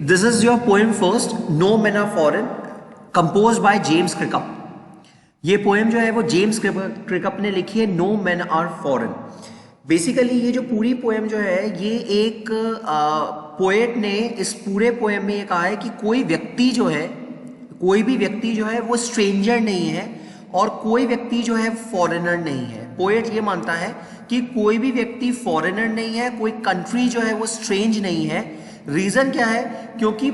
This is your poem first, No Men Are Foreign, composed by James Craikup. ये poem जो है वो James Kirkup ने लिखी है, no man are foreign. Basically ये जो पूरी पोएम जो है ये एक पोएट ने इस पूरे पोएम में ये कहा है कि कोई व्यक्ति जो है, कोई भी व्यक्ति जो है वो स्ट्रेंजर नहीं है और कोई व्यक्ति जो है फॉरेनर नहीं है। पोएट ये मानता है कि कोई भी व्यक्ति फॉरेनर नहीं है, कोई कंट्री जो है वो स्ट्रेंज नहीं है। रीजन क्या है? क्योंकि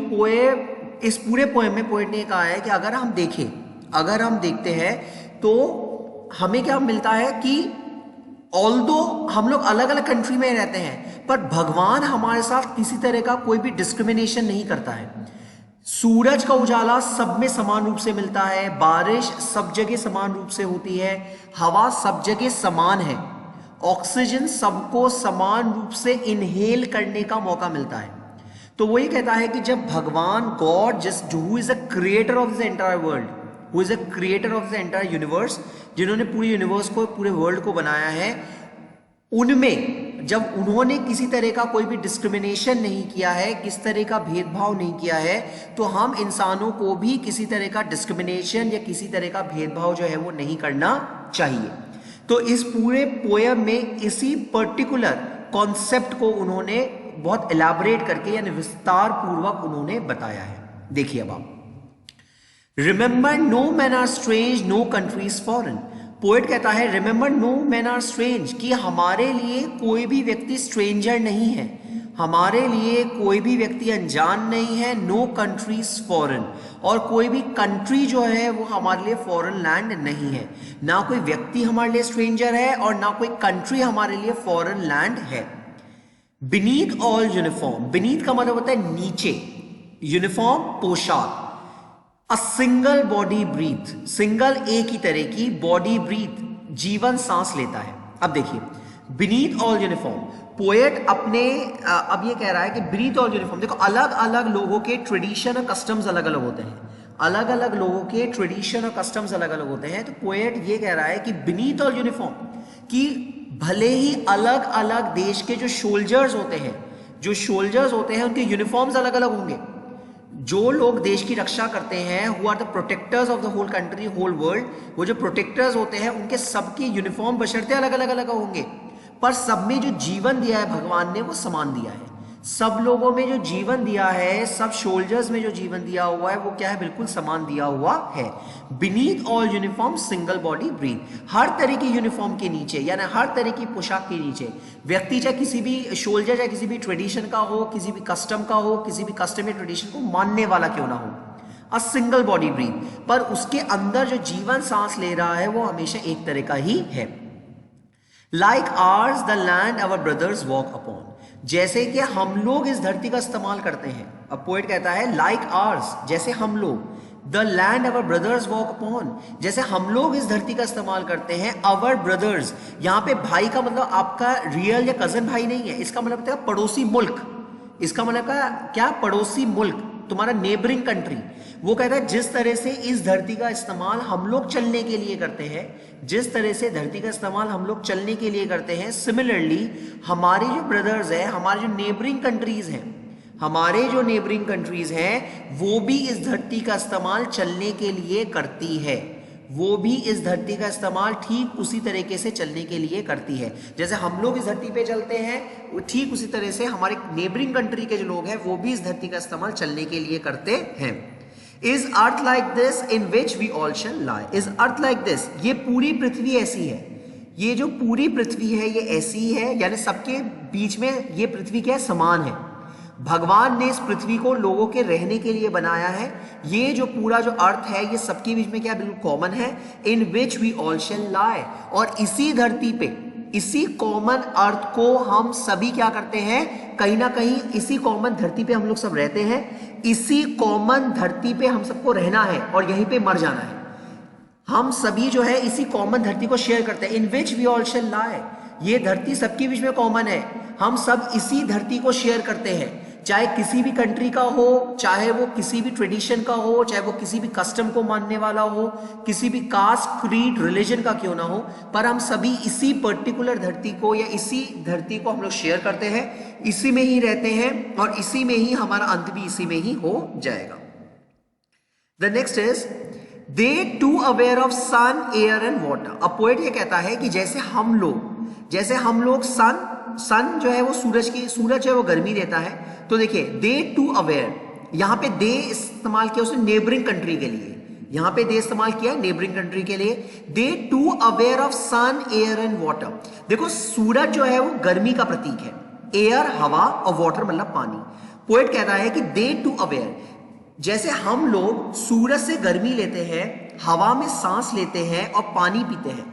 इस पूरे पोएम में पोएट ने कहा है कि अगर हम देखते हैं तो हमें क्या मिलता है कि ऑल्दो हम लोग अलग अलग कंट्री में रहते हैं पर भगवान हमारे साथ किसी तरह का कोई भी डिस्क्रिमिनेशन नहीं करता है। सूरज का उजाला सब में समान रूप से मिलता है, बारिश सब जगह समान रूप से होती है, हवा सब जगह समान है, ऑक्सीजन सबको समान रूप से इनहेल करने का मौका मिलता है। तो वो ये कहता है कि जब भगवान God who is a creator of this entire world, who is a creator of the entire universe, जिन्होंने पूरे यूनिवर्स को, पूरे वर्ल्ड को बनाया है, उनमें जब उन्होंने किसी तरह का कोई भी डिस्क्रिमिनेशन नहीं किया है, किस तरह का भेदभाव नहीं किया है, तो हम इंसानों को भी किसी तरह का डिस्क्रिमिनेशन या किसी तरह का भेदभाव जो है वो नहीं करना चाहिए। तो इस पूरे पोएम में इसी पर्टिकुलर कॉन्सेप्ट को उन्होंने बहुत एलैबोरेट करके यानी विस्तार पूर्वक उन्होंने बताया है। देखिए अब आप, remember no man are strange, no country is foreign. Poet कहता है remember no man are strange, कि हमारे लिए कोई भी व्यक्ति स्ट्रेंजर नहीं है, हमारे लिए कोई भी व्यक्ति अनजान नहीं है। नो कंट्री इज फॉरेन, और कोई भी कंट्री जो है वो हमारे लिए फॉरेन लैंड नहीं है। ना कोई व्यक्ति हमारे लिए स्ट्रेंजर है और ना कोई कंट्री हमारे लिए फॉरेन लैंड है। बीनीथ ऑल यूनिफॉर्म, बीनीथ का मतलब होता है नीचे, यूनिफॉर्म पोशाक। A single body breath, single एक ही तरह की बॉडी ब्रीथ, जीवन सांस लेता है। अब देखिए बीनीथ ऑल यूनिफॉर्म, पोएट अपने अब ये कह रहा है कि बीनीथ ऑल यूनिफॉर्म, देखो अलग अलग लोगों के ट्रेडिशन और कस्टम्स अलग अलग होते हैं, अलग अलग लोगों के ट्रेडिशन और कस्टम्स अलग अलग होते हैं। तो पोएट ये कह रहा है कि बीनीथ ऑल यूनिफॉर्म, कि भले ही अलग अलग देश के जो सोल्जर्स होते हैं उनके यूनिफॉर्म्स अलग अलग होंगे। जो लोग देश की रक्षा करते हैं, who are the protectors of the whole country, whole world, वो जो प्रोटेक्टर्स होते हैं उनके सबके यूनिफॉर्म बशर्ते अलग अलग अलग होंगे, पर सब में जो जीवन दिया है भगवान ने वो समान दिया है। सब लोगों में जो जीवन दिया है, सब सोल्जर्स में जो जीवन दिया हुआ है वो क्या है? बिल्कुल समान दिया हुआ है। Beneath all uniform single body breath, हर तरह की यूनिफॉर्म के नीचे यानी हर तरह की पोशाक के नीचे व्यक्ति, चाहे किसी भी सोल्जर, चाहे किसी भी ट्रेडिशन का हो, किसी भी कस्टम का हो, किसी भी कस्टम या ट्रेडिशन को मानने वाला क्यों ना हो, अ सिंगल बॉडी ब्रीथ, पर उसके अंदर जो जीवन सांस ले रहा है वो हमेशा एक तरह का ही है। Like ours the land our brothers walk upon, जैसे कि हम लोग इस धरती का इस्तेमाल करते हैं। अब पोएट कहता है लाइक आर्स, जैसे हम लोग, the land our brothers walk upon, जैसे हम लोग इस धरती का इस्तेमाल करते हैं। अवर ब्रदर्स, यहाँ पे भाई का मतलब आपका रियल या कजन भाई नहीं है, इसका मतलब है पड़ोसी मुल्क, इसका मतलब क्या? पड़ोसी मुल्क, तुम्हारा नेबरिंग कंट्री। वो कहता है जिस तरह से इस धरती का इस्तेमाल हम लोग चलने के लिए करते हैं, जिस तरह से धरती का इस्तेमाल हम लोग चलने के लिए करते हैं, सिमिलरली हमारे जो ब्रदर्स हैं, हमारे जो नेबरिंग कंट्रीज हैं, हमारे जो नेबरिंग कंट्रीज हैं वो भी इस धरती का इस्तेमाल चलने के लिए करती है, वो भी इस धरती का इस्तेमाल ठीक उसी तरीके से चलने के लिए करती है। जैसे हम लोग इस धरती पे चलते हैं, वो ठीक उसी तरह से हमारे नेबरिंग कंट्री के जो लोग हैं वो भी इस धरती का इस्तेमाल चलने के लिए करते हैं। Is earth like this in which we all shall lie, is earth like this, ये पूरी पृथ्वी ऐसी है, ये जो पूरी पृथ्वी है ये ऐसी है, यानी सबके बीच में ये पृथ्वी क्या है? समान है। भगवान ने इस पृथ्वी को लोगों के रहने के लिए बनाया है। ये जो पूरा जो अर्थ है ये सबके बीच में क्या बिल्कुल कॉमन है। इन विच वी ऑल शैल लाई, और इसी धरती पे, इसी कॉमन अर्थ को हम सभी क्या करते हैं? कहीं ना कहीं इसी कॉमन धरती पे हम लोग सब रहते हैं, इसी कॉमन धरती पे हम सबको रहना है और यहीं पे मर जाना है। हम सभी जो है इसी कॉमन धरती को शेयर करते हैं। इन विच वी ऑल शैल लाई, ये धरती सबके बीच में कॉमन है, हम सब इसी धरती को शेयर करते हैं। चाहे किसी भी कंट्री का हो, चाहे वो किसी भी ट्रेडिशन का हो, चाहे वो किसी भी कस्टम को मानने वाला हो, किसी भी कास्ट, क्रीड, रिलीजन का क्यों ना हो, पर हम सभी इसी पर्टिकुलर धरती को या इसी धरती को हम लोग शेयर करते हैं, इसी में ही रहते हैं और इसी में ही हमारा अंत भी इसी में ही हो जाएगा। The next is they too aware of sun, air and water. अब पोएट ये कहता है कि जैसे हम लोग सन जो है वो सूरज है वो गर्मी देता है, तो देखिए दे टू अवेयर, यहां पे दे इस्तेमाल किया उसने नेबरिंग कंट्री के लिए, यहां पे दे इस्तेमाल किया है नेबरिंग कंट्री के लिए। They too aware of sun, air and water. देखो सूरज जो है वो गर्मी का प्रतीक है, एयर हवा और वाटर मतलब पानी। पोएट कहता है कि दे टू अवेयर, जैसे हम लोग सूरज से गर्मी लेते हैं, हवा में सांस लेते हैं और पानी पीते हैं,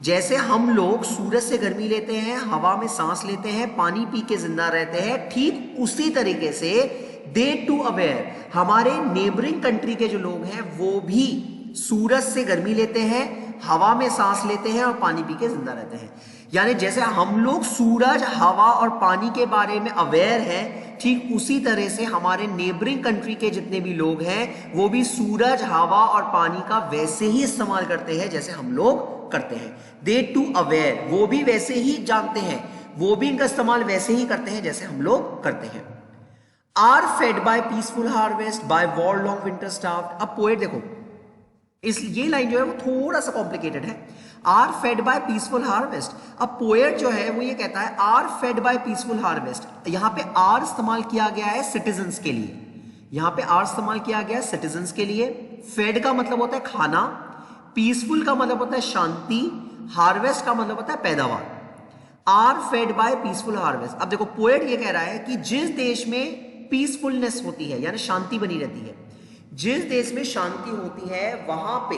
जैसे हम लोग सूरज से गर्मी लेते हैं, हवा में सांस लेते हैं, पानी पी के जिंदा रहते हैं, ठीक उसी तरीके से दे टू अवेयर, हमारे नेबरिंग कंट्री के जो लोग हैं वो भी सूरज से गर्मी लेते हैं, हवा में सांस लेते हैं और पानी पी के जिंदा रहते हैं। यानी जैसे हम लोग सूरज, हवा और पानी के बारे में अवेयर हैं, ठीक उसी तरह से हमारे नेबरिंग कंट्री के जितने भी लोग हैं वो भी सूरज, हवा और पानी का वैसे ही इस्तेमाल करते हैं जैसे हम लोग करते हैं। दे टू अवेयर, वो भी वैसे ही जानते हैं, वो भी इनका इस्तेमाल वैसे ही करते हैं जैसे हम लोग करते हैं। Are fed by peaceful harvest, by war long winter starved. अब पोएट देखो ये लाइन जो है वो थोड़ा सा कॉम्प्लिकेटेड है। Are fed by peaceful harvest. अब पोएट जो है वो ये कहता है are fed by peaceful harvest. यहां पे आर इस्तेमाल किया गया है सिटीजन्स के लिए, यहां पे आर इस्तेमाल किया गया है सिटीजन्स के लिए। फेड का मतलब होता है खाना, पीसफुल का मतलब होता है शांति, हार्वेस्ट का मतलब होता है पैदावार। Are fed by peaceful harvest. अब देखो पोएट ये कह रहा है कि जिस देश में पीसफुलनेस होती है यानी शांति बनी रहती है, जिस देश में शांति होती है वहां पे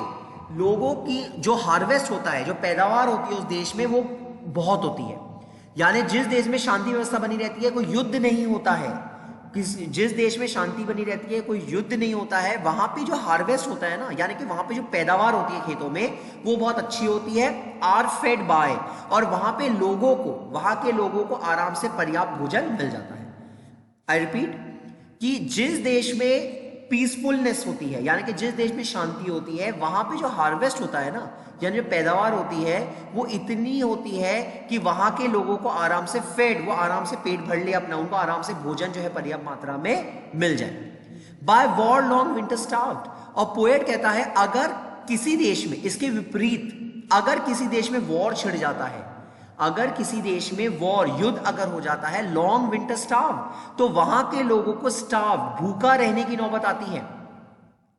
लोगों की जो हार्वेस्ट होता है, जो पैदावार होती है उस देश में वो बहुत होती है। यानी जिस देश में शांति व्यवस्था बनी रहती है, कोई युद्ध नहीं होता है, जिस देश में शांति बनी रहती है, कोई युद्ध नहीं होता है, वहां पे जो हार्वेस्ट होता है ना, यानी कि वहां पे जो पैदावार होती है खेतों में वो बहुत अच्छी होती है। आर फेड बाय, और वहां पे लोगों को, वहां के लोगों को आराम से पर्याप्त भोजन मिल जाता है। आई रिपीट कि जिस देश में पीसफुलनेस होती है यानी कि जिस देश में शांति होती है, वहां पे जो हार्वेस्ट होता है ना, यानी जो पैदावार होती है वो इतनी होती है कि वहां के लोगों को आराम से फेड, वो आराम से पेट भर ले अपना, उनको आराम से भोजन जो है पर्याप्त मात्रा में मिल जाए। By war long winter starved. और पोएट कहता है अगर किसी देश में, इसके विपरीत अगर किसी देश में वॉर छिड़ जाता है, अगर किसी देश में वॉर, युद्ध अगर हो जाता है, लॉन्ग विंटर स्टार्व, तो वहां के लोगों को स्टार्व, भूखा रहने की नौबत आती है।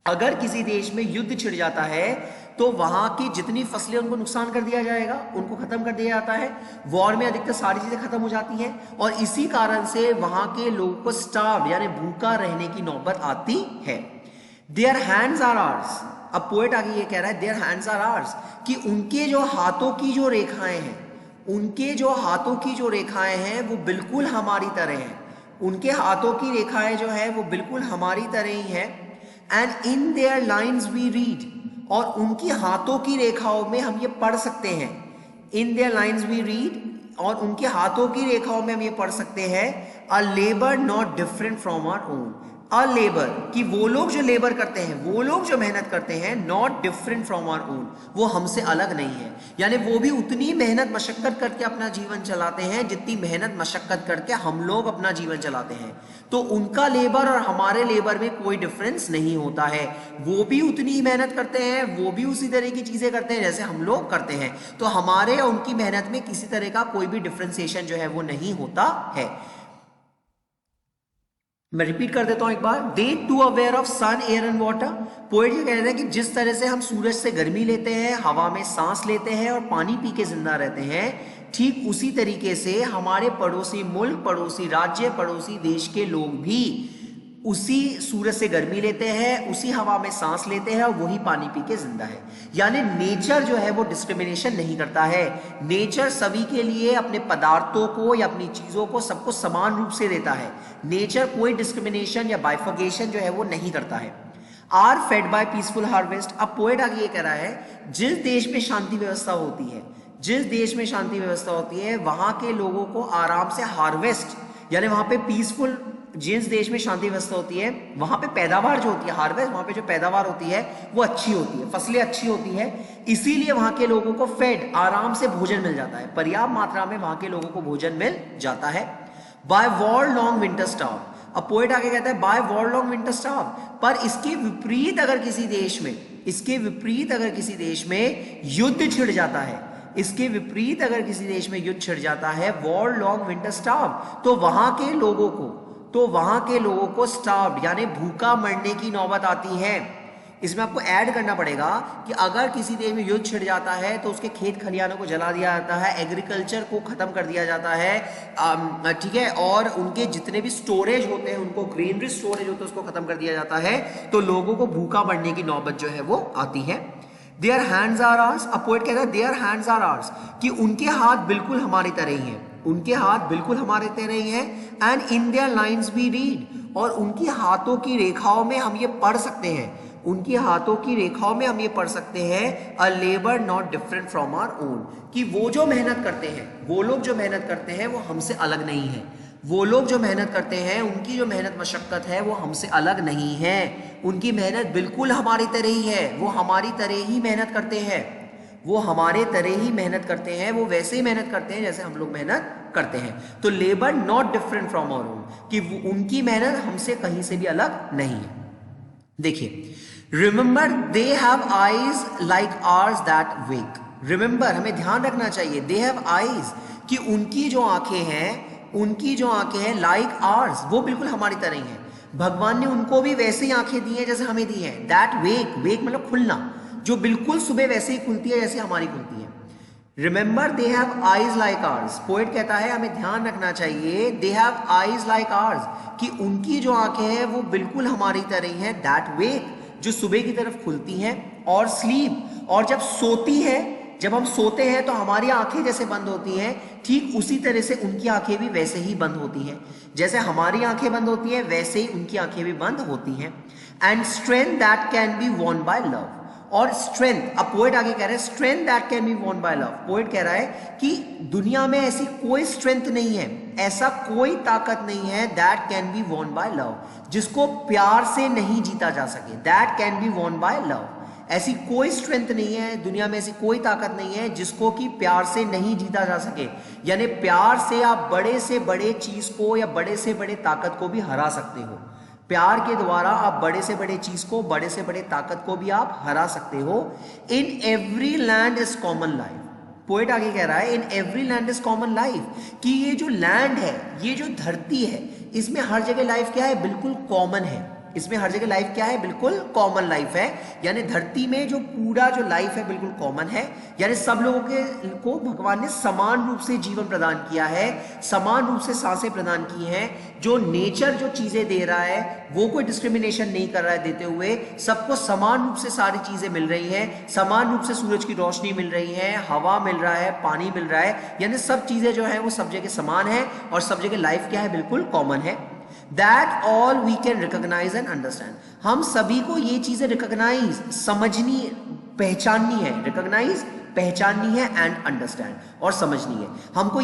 अगर किसी देश में युद्ध छिड़ जाता है तो वहां की जितनी फसलें उनको नुकसान कर दिया जाएगा, उनको खत्म कर दिया जाता है। वॉर में अधिकतर सारी चीजें खत्म हो जाती हैं और इसी कारण से वहां के लोगों को स्टार्व यानी भूखा रहने की नौबत आती है। Their hands are ours. अब पोएट आगे ये कह रहा है देयर हैंड्स आर आर्स, कि उनके जो हाथों की जो रेखाएं हैं, उनके जो हाथों की जो रेखाएं हैं वो बिल्कुल हमारी तरह हैं, उनके हाथों की रेखाएं जो है वो बिल्कुल हमारी तरह ही है। And in their lines we read, और उनकी हाथों की रेखाओं में हम ये पढ़ सकते हैं। In their lines we read, और उनके हाथों की रेखाओं में हम ये पढ़ सकते हैं a labour not different from our own. A labour, कि वो लोग जो लेबर करते हैं, वो लोग जो मेहनत करते हैं, not different from our own, वो हमसे अलग नहीं है। यानी वो भी उतनी मेहनत मशक्कत करके अपना जीवन चलाते हैं जितनी मेहनत मशक्कत करके हम लोग अपना जीवन चलाते हैं। तो उनका लेबर और हमारे लेबर में कोई डिफरेंस नहीं होता है, वो भी उतनी ही मेहनत करते हैं, वो भी उसी तरह की चीजें करते हैं जैसे हम लोग करते हैं। तो हमारे और उनकी मेहनत में किसी तरह का कोई भी डिफरेंशिएशन जो है वो नहीं होता है। मैं रिपीट कर देता हूं एक बार, they too aware of sun, air and water. Poet ये कह रहे हैं कि जिस तरह से हम सूरज से गर्मी लेते हैं, हवा में सांस लेते हैं और पानी पी के जिंदा रहते हैं, ठीक उसी तरीके से हमारे पड़ोसी मुल्क, पड़ोसी राज्य, पड़ोसी देश के लोग भी उसी सूरज से गर्मी लेते हैं, उसी हवा में सांस लेते हैं और वही पानी पी के जिंदा है। यानी नेचर जो है वो डिस्क्रिमिनेशन नहीं करता है, नेचर सभी के लिए अपने पदार्थों को या अपनी चीजों को सबको समान रूप से देता है। नेचर कोई डिस्क्रिमिनेशन या बाइफर्गेशन जो है वो नहीं करता है। Are fed by peaceful harvest. अब पोएट आगे ये कह रहा है जिस देश में शांति व्यवस्था होती है, जिस देश में शांति व्यवस्था होती है, वहां के लोगों को आराम से हार्वेस्ट यानी वहां पे पीसफुल जिस देश में शांति व्यवस्था होती है वहां पे पैदावार जो होती है, हार्वेस्ट, वहां पे जो पैदावार होती है वो अच्छी होती है, फसलें अच्छी होती है, इसीलिए वहां के लोगों को फेड, आराम से भोजन मिल जाता है, पर्याप्त मात्रा में वहां के लोगों को भोजन मिल जाता है। By war long winter starve, अब पोएट आगे कहता है by war long winter starve, पर इसके विपरीत अगर किसी देश में, इसके विपरीत अगर किसी देश में युद्ध छिड़ जाता है, इसके विपरीत अगर किसी देश में युद्ध छिड़ जाता है, वॉर लॉन्ग विंटर स्टार्व, तो वहां के लोगों को स्टार्व यानी भूखा मरने की नौबत आती है। इसमें आपको ऐड करना पड़ेगा कि अगर किसी देश में युद्ध छिड़ जाता है तो उसके खेत खलिहानों को जला दिया जाता है, एग्रीकल्चर को खत्म कर दिया जाता है, ठीक है, और उनके जितने भी स्टोरेज होते हैं, उनको ग्रेनरी स्टोरेज होते हैं, उसको खत्म कर दिया जाता है, तो लोगों को भूखा मरने की नौबत जो है वो आती है। देयर हैंड्स आर आर्स, अब पोएट कहता है देयर हैंड्स आर आर्स, कि उनके हाथ बिल्कुल हमारी तरह ही हैं, उनके हाथ बिल्कुल हमारे तरह ही हैं, and in their lines we read, और उनकी हाथों की रेखाओं में हम ये पढ़ सकते हैं, उनकी हाथों की रेखाओं में हम ये पढ़ सकते हैं, a labour not different from our own, कि वो जो मेहनत करते हैं, वो लोग जो मेहनत करते हैं वो हमसे अलग नहीं है, वो लोग जो मेहनत करते हैं उनकी जो मेहनत मशक्कत है वो हमसे अलग नहीं है, उनकी मेहनत बिल्कुल हमारी तरह ही है, वो हमारी तरह ही मेहनत करते हैं, वो हमारे तरह ही मेहनत करते हैं, वो वैसे ही मेहनत करते हैं जैसे हम लोग मेहनत करते हैं। तो labour not different from our own, कि उनकी मेहनत हमसे कहीं से भी अलग नहीं है। देखिए, remember they have eyes like ours that wake, remember हमें ध्यान रखना चाहिए, दे हैव आईज, कि उनकी जो आंखें हैं लाइक आर्स, वो बिल्कुल हमारी तरह ही हैं, भगवान ने उनको भी वैसे ही आंखें दी हैं जैसे हमें दी हैं, दैट वेक, वेक मतलब खुलना, जो बिल्कुल सुबह वैसे ही खुलती है जैसे हमारी खुलती है। Remember they have eyes like ours, poet कहता है हमें ध्यान रखना चाहिए, they have eyes like ours, कि उनकी जो आंखें हैं वो बिल्कुल हमारी तरह ही हैं, दैट वेक, जो सुबह की तरफ खुलती हैं, और स्लीप, और जब सोती है, जब हम सोते हैं तो हमारी आंखें जैसे बंद होती हैं, ठीक उसी तरह से उनकी आंखें भी वैसे ही बंद होती हैं, जैसे हमारी आंखें बंद होती हैं वैसे ही उनकी आंखें भी बंद होती हैं। And strength that can be won by love, और स्ट्रेंथ, अब पोएट आगे कह रहे हैं strength that can be won by love, poet कह रहा है कि दुनिया में ऐसी कोई स्ट्रेंथ नहीं है, ऐसा कोई ताकत नहीं है, that can be won by love, जिसको प्यार से नहीं जीता जा सके, that can be won by love, ऐसी कोई स्ट्रेंथ नहीं है दुनिया में, ऐसी कोई ताकत नहीं है जिसको कि प्यार से नहीं जीता जा सके, यानी प्यार से आप बड़े से बड़े चीज को या बड़े से बड़े ताकत को भी हरा सकते हो, प्यार के द्वारा आप बड़े से बड़े चीज को, बड़े से बड़े ताकत को भी आप हरा सकते हो। In every land is common life, poet आगे कह रहा है in every land is common life, कि ये जो लैंड है, ये जो धरती है, इसमें हर जगह लाइफ क्या है, बिल्कुल कॉमन है, इसमें हर जगह लाइफ क्या है, बिल्कुल कॉमन लाइफ है, यानी धरती में जो पूरा जो लाइफ है बिल्कुल कॉमन है, यानी सब लोगों को भगवान ने समान रूप से जीवन प्रदान किया है, समान रूप से सांसें प्रदान की हैं, जो नेचर जो चीजें दे रहा है वो कोई डिस्क्रिमिनेशन नहीं कर रहा है देते हुए, सबको समान रूप से सारी चीजें मिल रही हैं, समान रूप से सूरज की रोशनी मिल रही है, हवा मिल रहा है, पानी मिल रहा है, यानी सब चीजें जो है वो सब जगह समान है, और सब जगह लाइफ क्या है, बिल्कुल कॉमन है। That all we can recognize and understand, हम सभी को ये चीजें रिकॉग्नाइज, समझनी, पहचाननी है, रिकॉग्नाइज पहचाननी है, एंड अंडरस्टैंड और समझनी है। हमको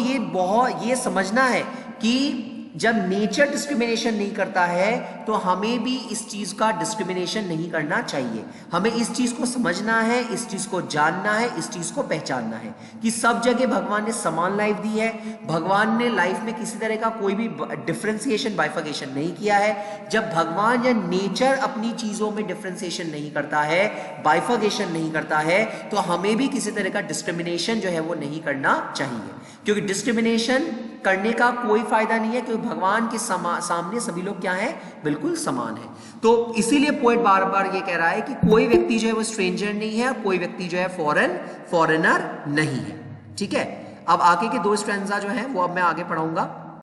ये समझना है कि जब नेचर डिस्क्रिमिनेशन नहीं करता है तो हमें भी इस चीज का डिस्क्रिमिनेशन नहीं करना चाहिए, हमें इस चीज को समझना है, इस चीज को जानना है, इस चीज को पहचानना है कि सब जगह भगवान ने समान लाइफ दी है, भगवान ने लाइफ में किसी तरह का कोई भी डिफरेंशिएशन, बाइफर्केशन नहीं किया है। जब भगवान या नेचर अपनी चीजों में डिफरेंशिएशन नहीं करता है, बाइफर्केशन नहीं करता है, तो हमें भी किसी तरह का डिस्क्रिमिनेशन जो है वो नहीं करना चाहिए, क्योंकि डिस्क्रिमिनेशन करने का कोई फायदा नहीं है, क्योंकि भगवान के सामने सभी लोग क्या हैं, बिल्कुल समान है। तो इसीलिए पोएट बार बार ये कह रहा है कि कोई व्यक्ति जो है वो स्ट्रेंजर नहीं है, कोई व्यक्ति जो है फॉरेनर नहीं है। ठीक है, अब आगे के दो स्ट्रैंजा जो है वो अब मैं आगे पढ़ाऊंगा।